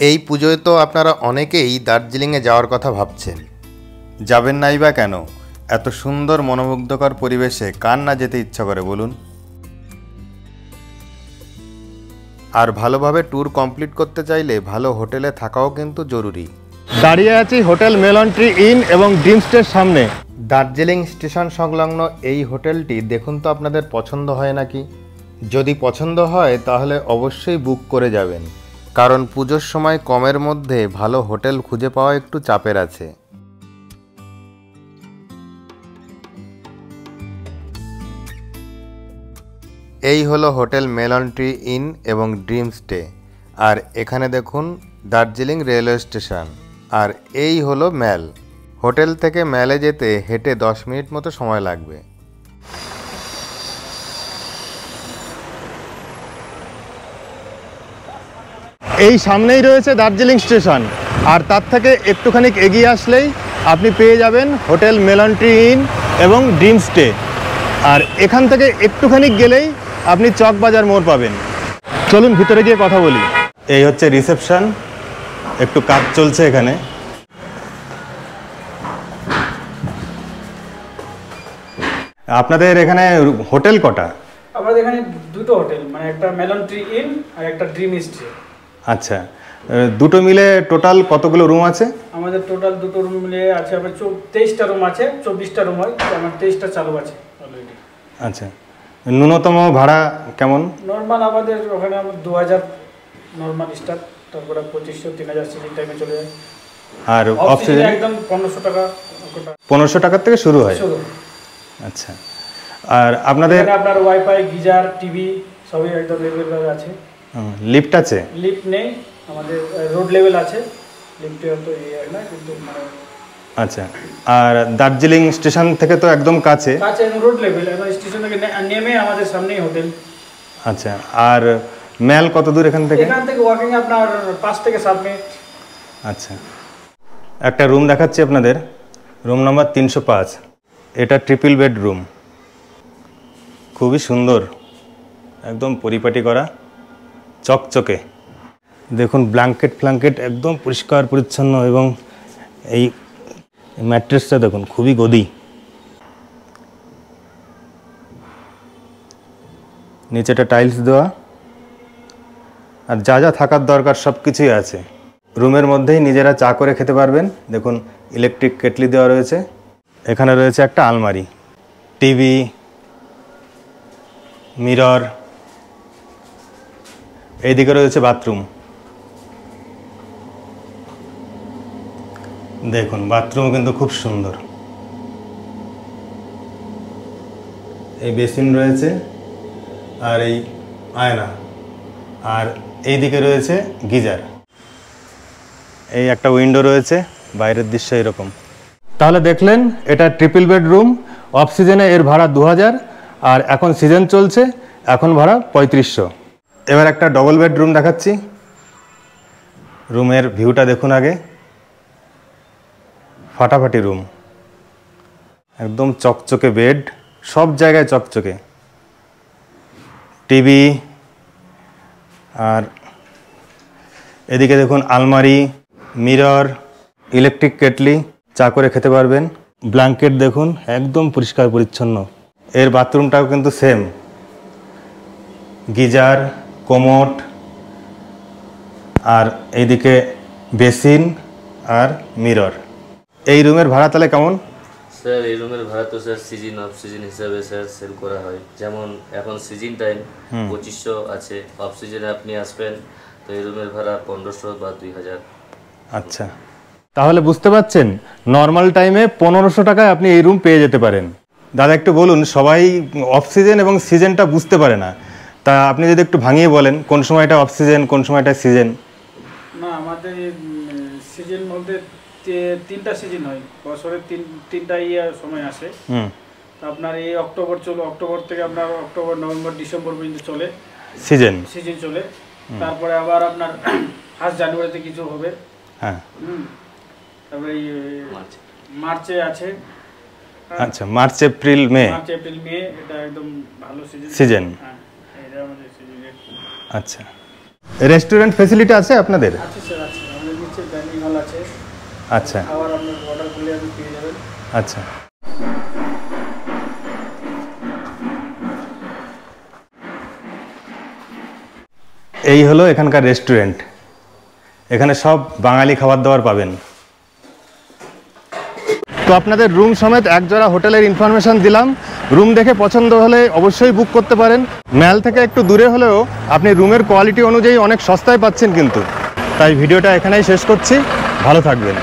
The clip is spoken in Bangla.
এই পুজোয় তো আপনারা অনেকেই দার্জিলিংয়ে যাওয়ার কথা ভাবছেন, যাবেন নাই বা কেন? এত সুন্দর মনোমুগ্ধকর পরিবেশে কার না যেতে ইচ্ছা করে বলুন। আর ভালোভাবে ট্যুর কমপ্লিট করতে চাইলে ভালো হোটেলে থাকাও কিন্তু জরুরি। দাঁড়িয়ে আছি হোটেল মেলন ট্রি ইন এবং ড্রিমস্টের সামনে। দার্জিলিং স্টেশন সংলগ্ন এই হোটেলটি দেখুন তো আপনাদের পছন্দ হয় নাকি। যদি পছন্দ হয় তাহলে অবশ্যই বুক করে যাবেন, কারণ পুজোর সময় কমের মধ্যে ভালো হোটেল খুঁজে পাওয়া একটু চাপের আছে। এই হলো হোটেল মেলন ট্রি ইন এবং ড্রিম স্টে। আর এখানে দেখুন দার্জিলিং রেলওয়ে স্টেশন। আর এই হলো ম্যাল। হোটেল থেকে ম্যালে যেতে হেঁটে 10 মিনিট মতো সময় লাগবে। এই সামনেই রয়েছে দার্জিলিং স্টেশন, আর তার থেকে একটুখানি এগিয়ে আসলেই আপনি পেয়ে যাবেন হোটেল মেলন ট্রি ইন এবং ড্রিম স্টে। আর এখান থেকে একটুখানি গেলেই আপনি চকবাজার মোড় পাবেন। চলুন ভিতরে গিয়ে কথা বলি। এই হচ্ছে রিসেপশন, একটু কাজ চলছে এখানে। আপনাদের এখানে হোটেল কটা? আমাদের এখানে দুটো হোটেল, মানে একটা মেলন ট্রি ইন আর একটা ড্রিম স্টে। আচ্ছা, দুটো মিলে টোটাল কতগুলো রুম আছে? আমাদের টোটাল দুটো রুম মিলে আছে আমার 23টা রুম আছে, 24টা রুম হয়, আমার 23টা চালু আছে অলরেডি। আচ্ছা, ন্যূনতম ভাড়া কেমন? নর্মাল আমাদের ওখানে 2000 নর্মাল স্টার্ট, তারপরে 2500 3000 সিজন টাইমে চলে যায়। আর অফ সিজন একদম 1500 টাকা। 1500 টাকার থেকে শুরু হয়। আচ্ছা, আর আপনাদের আপনার ওয়াইফাই, গিজার, টিভি সবই একদম লেভেল আছে। লিফট আছে? লিফট নেই, আমাদের রোড লেভেল আছে, লিফটে তো না কিন্তু মানে। আচ্ছা, আর দার্জিলিং স্টেশন থেকে তো একদম কাছে রোড লেভেল, এবং স্টেশন থেকে নেমে আমাদের সামনেই হোটেল। আচ্ছা, আর ম্যাল কত দূর এখান থেকে? এখান থেকে ওয়াকিং আপনার 5 থেকে 7 মিনিট। আচ্ছা, একটা রুম দেখাচ্ছি আপনাদের, রুম নাম্বার 305। এটা ট্রিপল বেড রুম, খুবই সুন্দর, একদম পরিপাটি করা, চকচকে। দেখুন ব্ল্যাঙ্কেট একদম পরিষ্কার পরিচ্ছন্ন, এবং এই ম্যাট্রেসটা দেখুন খুবই গদি। নিচেটা টাইলস দেওয়া, আর যা যা থাকার দরকার সব কিছুই আছে। রুমের মধ্যেই নিজেরা চা করে খেতে পারবেন। দেখুন ইলেকট্রিক কেটলি দেওয়া রয়েছে। এখানে রয়েছে একটা আলমারি, টিভি, মিরর। এইদিকে রয়েছে বাথরুম। দেখুন বাথরুম কিন্তু খুব সুন্দর। এই বেসিন রয়েছে, আর এই আয়না, আর এই দিকে রয়েছে গিজার। এই একটা উইন্ডো রয়েছে, বাইরের দৃশ্য এরকম। তাহলে দেখলেন এটা ট্রিপল বেড রুম। অফ সিজনে এর ভাড়া 2000, আর এখন সিজন চলছে, এখন ভাড়া 3500। এবার একটা ডবল বেড রুম দেখাচ্ছি। রুমের ভিউটা দেখুন আগে, ফাটাফাটি রুম, একদম চকচকে বেড, সব জায়গায় চকচকে, টিভি, আর এদিকে দেখুন আলমারি, মিরর, ইলেকট্রিক কেটলি, চা করে খেতে পারবেন। ব্ল্যাঙ্কেট দেখুন একদম পরিষ্কার পরিচ্ছন্ন। এর বাথরুমটাও কিন্তু সেম, গিজার, কোমোড, আর এইদিকে বেসিন আর মিরর। এই রুমের ভাড়া তাহলে কেমন? স্যার এই রুমের ভাড়া তো স্যার সিজন অফ সিজন হিসাবে স্যার সেল করা হয়। যেমন এখন সিজন টাইম 2500 আছে, অফ সিজনে আপনি আসবেন তো এই রুমের ভাড়া 1500 বা 2000। আচ্ছা, তাহলে বুঝতে পারছেন নর্মাল টাইমে 1500 টাকায় আপনি এই রুম পেয়ে যেতে পারেন। দাদা একটু বলুন, সবাই অফ সিজন এবং সিজনটা বুঝতে পারে না, তা আপনি যদি একটু ভাঙিয়ে বলেন কোন সময়টা অফ সিজন, কোন সময়টা সিজন। না, আমাদের সিজন মধ্যে 3টা সিজন হয়, বছরে 3টা সময় আসে। আপনার এই অক্টোবর থেকে আপনার অক্টোবর, নভেম্বর, ডিসেম্বর পর্যন্ত চলে সিজন চলে। তারপরে আবার আপনার 1 জানুয়ারিতে কিছু হবে। হ্যাঁ, তারপরে মার্চে আছে। আচ্ছা, মার্চ এপ্রিল মে এটা একদম ভালো সিজন। হ্যাঁ, এটা আমাদের সিজন। আচ্ছা, রেস্টুরেন্ট ফেসিলিটি আছে আপনাদের? আছে স্যার, আছে। আমাদের নিচে ডাইনিং হল আছে, আচ্ছা খাবার আপনার অর্ডার করলে আপনি পেয়ে যাবেন। আচ্ছা। এই হলো এখানকার রেস্টুরেন্ট। এখানে সব বাঙালি খাবার দাবার পাবেন। তো আপনাদের রুম সমেত একজোড়া হোটেলের ইনফরমেশন দিলাম। রুম দেখে পছন্দ হলে অবশ্যই বুক করতে পারেন। ম্যাল থেকে একটু দূরে হলেও আপনি রুমের কোয়ালিটি অনুযায়ী অনেক সস্তায় পাচ্ছেন কিন্তু। তাই ভিডিওটা এখানেই শেষ করছি। ভালো থাকবেন।